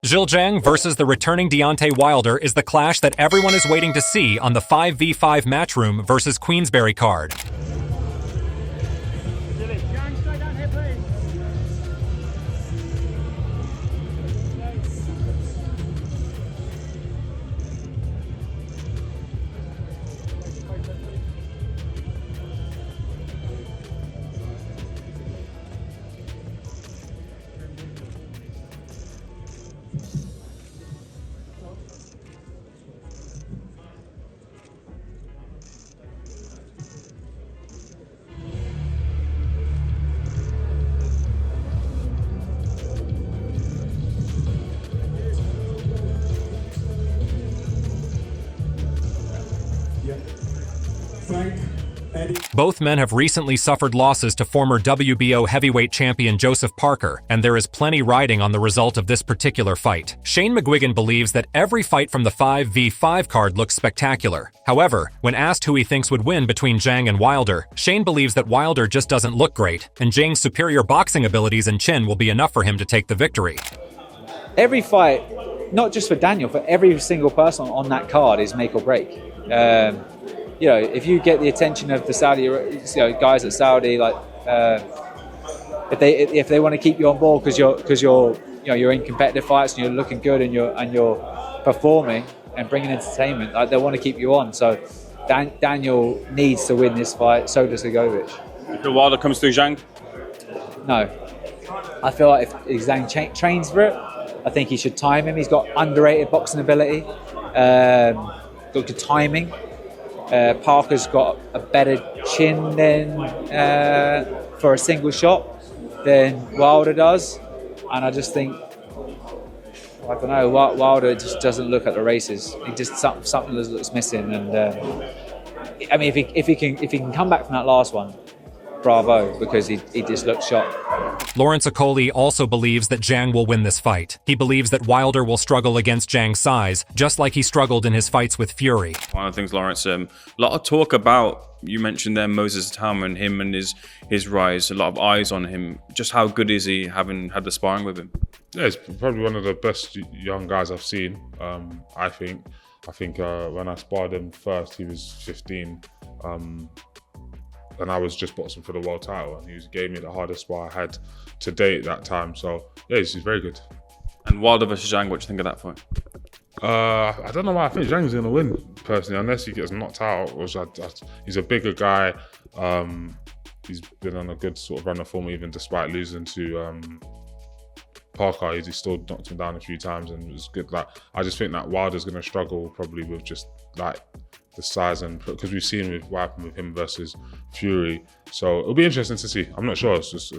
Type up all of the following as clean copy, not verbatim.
Zhilei Zhang versus the returning Deontay Wilder is the clash that everyone is waiting to see on the 5v5 Matchroom versus Queensberry card. Both men have recently suffered losses to former WBO heavyweight champion Joseph Parker, and there is plenty riding on the result of this particular fight. Shane McGuigan believes that every fight from the 5v5 card looks spectacular. However, when asked who he thinks would win between Zhang and Wilder, Shane believes that Wilder just doesn't look great, and Zhang's superior boxing abilities and chin will be enough for him to take the victory. Every fight, not just for Daniel, for every single person on that card is make or break. If you get the attention of the Saudi, guys at Saudi, if they want to keep you on board because you're in competitive fights and you're looking good and you're performing and bringing entertainment, they want to keep you on. So Daniel needs to win this fight. So does Ligovic. If Wilder comes through Zhang? No, I feel like if Zhang trains for it, I think he should time him. He's got underrated boxing ability, got good timing. Parker's got a better chin for a single shot than Wilder does, and I just think, I don't know, Wilder just doesn't look at the races. He just something looks missing, and if he can come back from that last one, bravo, because he just looked shot. Lawrence Okolie also believes that Zhang will win this fight. He believes that Wilder will struggle against Zhang's size, just like he struggled in his fights with Fury. One of the things, Lawrence, a lot of talk about, you mentioned there Moses Talman, him and his rise, a lot of eyes on him. Just how good is he, having had the sparring with him? Yeah, he's probably one of the best young guys I've seen, I think. When I sparred him first, he was 15. And I was just boxing for the world title, and he gave me the hardest spar I had to date that time. So yeah, he's very good. And Wilder versus Zhang, what do you think of that fight? I don't know why I think Zhang's going to win, personally, unless he gets knocked out. He's a bigger guy. He's been on a good sort of run of form, even despite losing to Parker. He still knocked him down a few times, and it was good. I just think that Wilder's going to struggle probably with just the size, and because we've seen what happened with him versus Fury, so it'll be interesting to see. I'm not sure. It's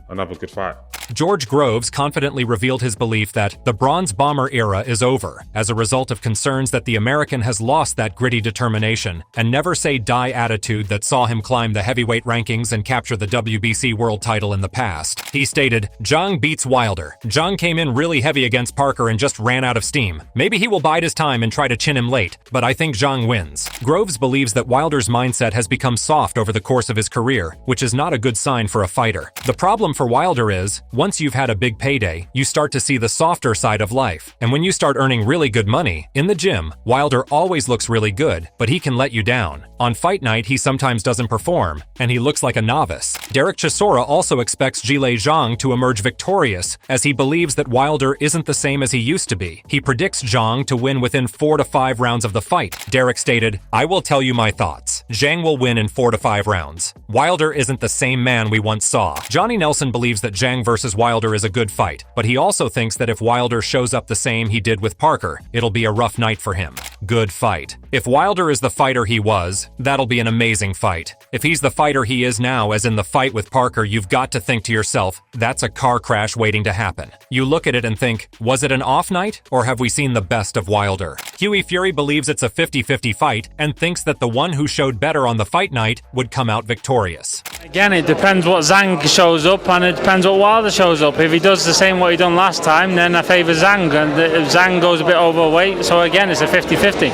another good fight. George Groves confidently revealed his belief that the Bronze Bomber era is over, as a result of concerns that the American has lost that gritty determination and never say die attitude that saw him climb the heavyweight rankings and capture the WBC world title in the past. He stated, "Zhang beats Wilder. Zhang came in really heavy against Parker and just ran out of steam. Maybe he will bide his time and try to chin him late, but I think Zhang wins." Groves believes that Wilder's mindset has become soft over the course of his career, which is not a good sign for a fighter. The problem for Wilder is, once you've had a big payday, you start to see the softer side of life. And when you start earning really good money, in the gym, Wilder always looks really good, but he can let you down. On fight night, he sometimes doesn't perform, and he looks like a novice. Derek Chisora also expects Zhilei Zhang to emerge victorious, as he believes that Wilder isn't the same as he used to be. He predicts Zhang to win within 4 to 5 rounds of the fight. Derek stated, "I will tell you my thoughts. Zhang will win in 4 to 5 rounds. Wilder isn't the same man we once saw." Johnny Nelson believes that Zhang versus Wilder is a good fight, but he also thinks that if Wilder shows up the same he did with Parker, it'll be a rough night for him. Good fight. If Wilder is the fighter he was, that'll be an amazing fight. If he's the fighter he is now, as in the fight with Parker, you've got to think to yourself, that's a car crash waiting to happen. You look at it and think, was it an off night, or have we seen the best of Wilder? Hughie Fury believes it's a 50-50 fight and thinks that the one who showed better on the fight night would come out victorious. Again, it depends what Zhang shows up, and it depends what Wilder shows up. If he does the same what he done last time, then I favour Zhang, and if Zhang goes a bit overweight, so again, it's a 50-50.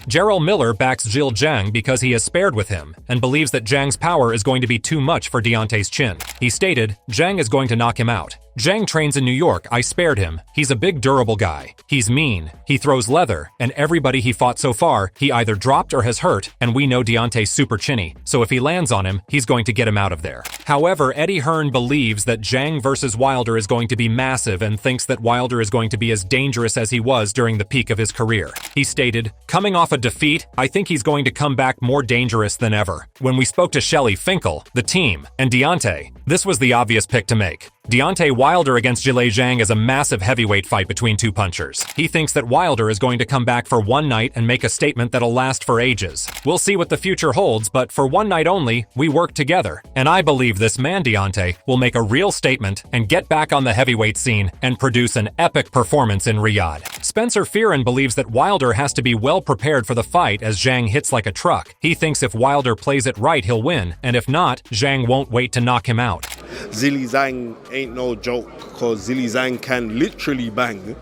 Gerald Miller backs Zhilei Zhang because he has spared with him and believes that Zhang's power is going to be too much for Deontay's chin. He stated, "Zhang is going to knock him out. Zhang trains in New York. I spared him. He's a big durable guy. He's mean. He throws leather, and everybody he fought so far, he either dropped or has hurt, and we know Deontay's super chinny, so if he lands on him, he's going to get him out of there. However, Eddie Hearn believes that Zhang versus Wilder is going to be massive and thinks that Wilder is going to be as dangerous as he was during the peak of his career. He stated, "Coming off a defeat, I think he's going to come back more dangerous than ever." When we spoke to Shelley Finkel, the team, and Deontay, this was the obvious pick to make. Deontay Wilder against Zhilei Zhang is a massive heavyweight fight between two punchers. He thinks that Wilder is going to come back for one night and make a statement that'll last for ages. We'll see what the future holds, but for one night only, we work together. And I believe this man Deontay will make a real statement and get back on the heavyweight scene and produce an epic performance in Riyadh. Spencer Fen believes that Wilder has to be well prepared for the fight as Zhang hits like a truck. He thinks if Wilder plays it right, he'll win, and if not, Zhang won't wait to knock him out. Zhilei Zhang ain't no joke, because Zhilei Zhang can literally bang,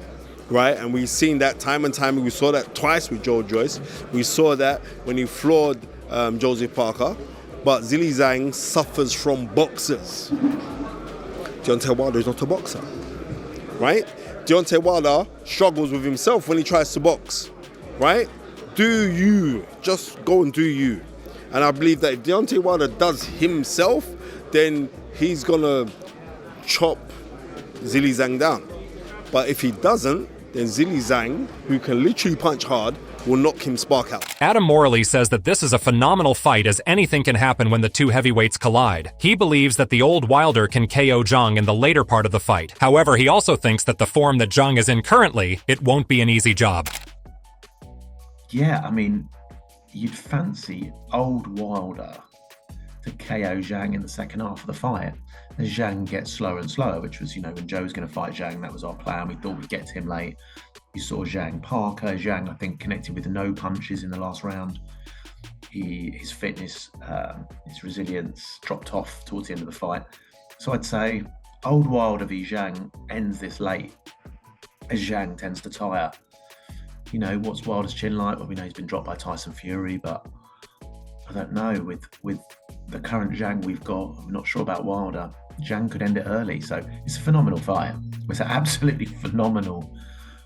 right? And we've seen that time and time. We saw that twice with Joe Joyce. We saw that when he floored Joseph Parker. But Zhilei Zhang suffers from boxers. Deontay Wilder is not a boxer, right? Deontay Wilder struggles with himself when he tries to box, right? Do you. Just go and do you. And I believe that if Deontay Wilder does himself, then he's gonna chop Zhilei Zhang down. But if he doesn't, then Zhilei Zhang, who can literally punch hard, will knock him spark out. Adam Morley says that this is a phenomenal fight as anything can happen when the two heavyweights collide. He believes that the old Wilder can KO Zhang in the later part of the fight. However, he also thinks that the form that Zhang is in currently, it won't be an easy job. Yeah, I mean, you'd fancy old Wilder to KO Zhang in the second half of the fight. As Zhang gets slower and slower, which was, when Joe was going to fight Zhang, that was our plan. We thought we'd get to him late. You saw Zhang Parker. Zhang, I think, connected with no punches in the last round. His fitness, his resilience dropped off towards the end of the fight. So I'd say old Wilder v Zhang ends this late, as Zhang tends to tire. What's Wilder's chin like? Well, we know he's been dropped by Tyson Fury, but I don't know. With the current Zhang we've got, I'm not sure about Wilder. Zhang could end it early, so it's a phenomenal fight. It's an absolutely phenomenal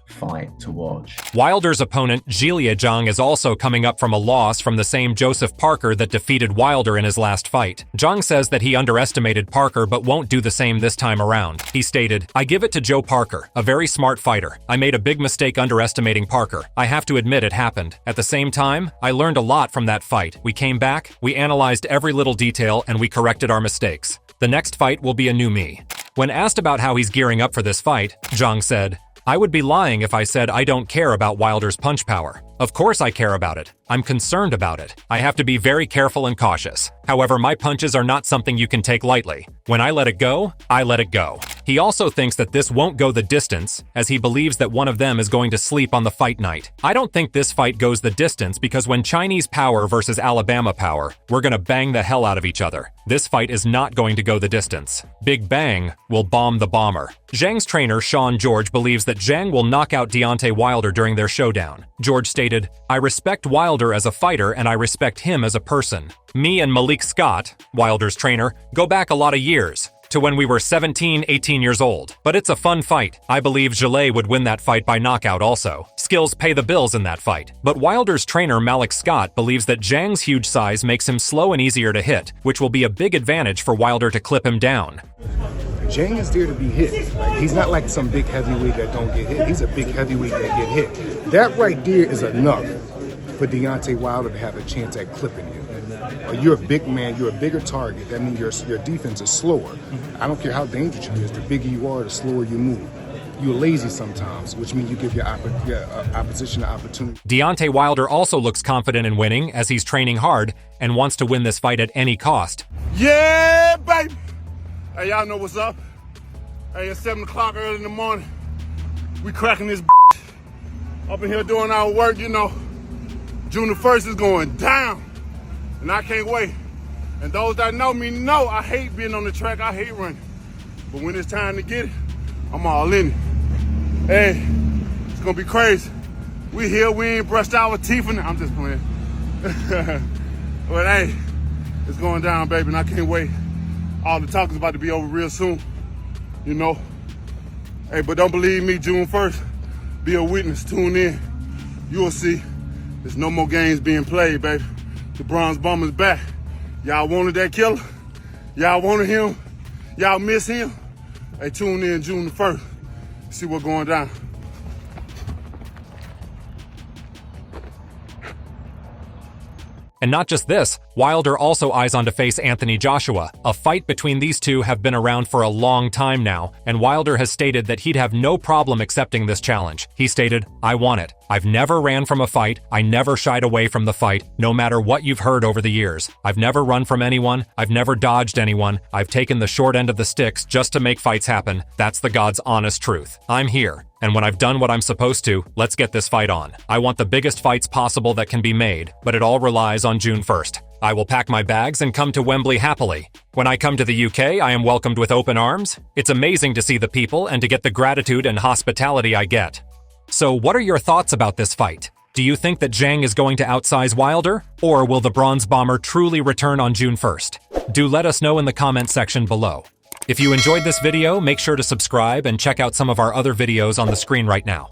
fight to watch. Wilder's opponent, Zhilei Zhang, is also coming up from a loss from the same Joseph Parker that defeated Wilder in his last fight. Zhang says that he underestimated Parker but won't do the same this time around. He stated, "I give it to Joe Parker, a very smart fighter. I made a big mistake underestimating Parker. I have to admit it happened. At the same time, I learned a lot from that fight. We came back, we analyzed every little detail, and we corrected our mistakes. The next fight will be a new me." When asked about how he's gearing up for this fight, Zhang said, "I would be lying if I said I don't care about Wilder's punch power. Of course I care about it. I'm concerned about it. I have to be very careful and cautious. However, my punches are not something you can take lightly. When I let it go, I let it go." He also thinks that this won't go the distance, as he believes that one of them is going to sleep on the fight night. "I don't think this fight goes the distance because when Chinese power versus Alabama power, we're gonna bang the hell out of each other. This fight is not going to go the distance. Big Bang will bomb the bomber." Zhang's trainer, Sean George, believes that Zhang will knock out Deontay Wilder during their showdown. George stated, "I respect Wilder as a fighter and I respect him as a person. Me and Malik Scott, Wilder's trainer, go back a lot of years, to when we were 17, 18 years old. But it's a fun fight. I believe Zhilei would win that fight by knockout also. Skills pay the bills in that fight." But Wilder's trainer Malik Scott believes that Zhang's huge size makes him slow and easier to hit, which will be a big advantage for Wilder to clip him down. Zhang is there to be hit. He's not like some big heavyweight that don't get hit. He's a big heavyweight that get hit. That right there is enough for Deontay Wilder to have a chance at clipping you. You're a big man, you're a bigger target. That means your defense is slower. I don't care how dangerous you is, the bigger you are, the slower you move. You're lazy sometimes, which means you give your opposition an opportunity. Deontay Wilder also looks confident in winning as he's training hard and wants to win this fight at any cost. Yeah, baby! Hey, y'all know what's up. Hey, it's 7 o'clock early in the morning. We cracking this up in here doing our work, June the 1st is going down. And I can't wait. And those that know me know I hate being on the track. I hate running. But when it's time to get it, I'm all in it. Hey, it's going to be crazy. We here, we ain't brushed our teeth in it. I'm just playing. But hey, it's going down, baby, and I can't wait. All the talk is about to be over real soon. Hey, but don't believe me, June 1st. Be a witness, tune in. You'll see. There's no more games being played, baby. The Bronze Bomber's back. Y'all wanted that killer? Y'all wanted him? Y'all miss him? Hey, tune in June the 1st. See what's going down. And not just this, Wilder also eyes on to face Anthony Joshua. A fight between these two have been around for a long time now, and Wilder has stated that he'd have no problem accepting this challenge. He stated, "I want it. I've never ran from a fight. I never shied away from the fight, no matter what you've heard over the years. I've never run from anyone. I've never dodged anyone. I've taken the short end of the sticks just to make fights happen. That's the God's honest truth. I'm here. And when I've done what I'm supposed to, let's get this fight on. I want the biggest fights possible that can be made, but it all relies on June 1st. I will pack my bags and come to Wembley happily. When I come to the UK, I am welcomed with open arms. It's amazing to see the people and to get the gratitude and hospitality I get." So what are your thoughts about this fight? Do you think that Zhang is going to outsize Wilder? Or will the Bronze Bomber truly return on June 1st? Do let us know in the comment section below. If you enjoyed this video, make sure to subscribe and check out some of our other videos on the screen right now.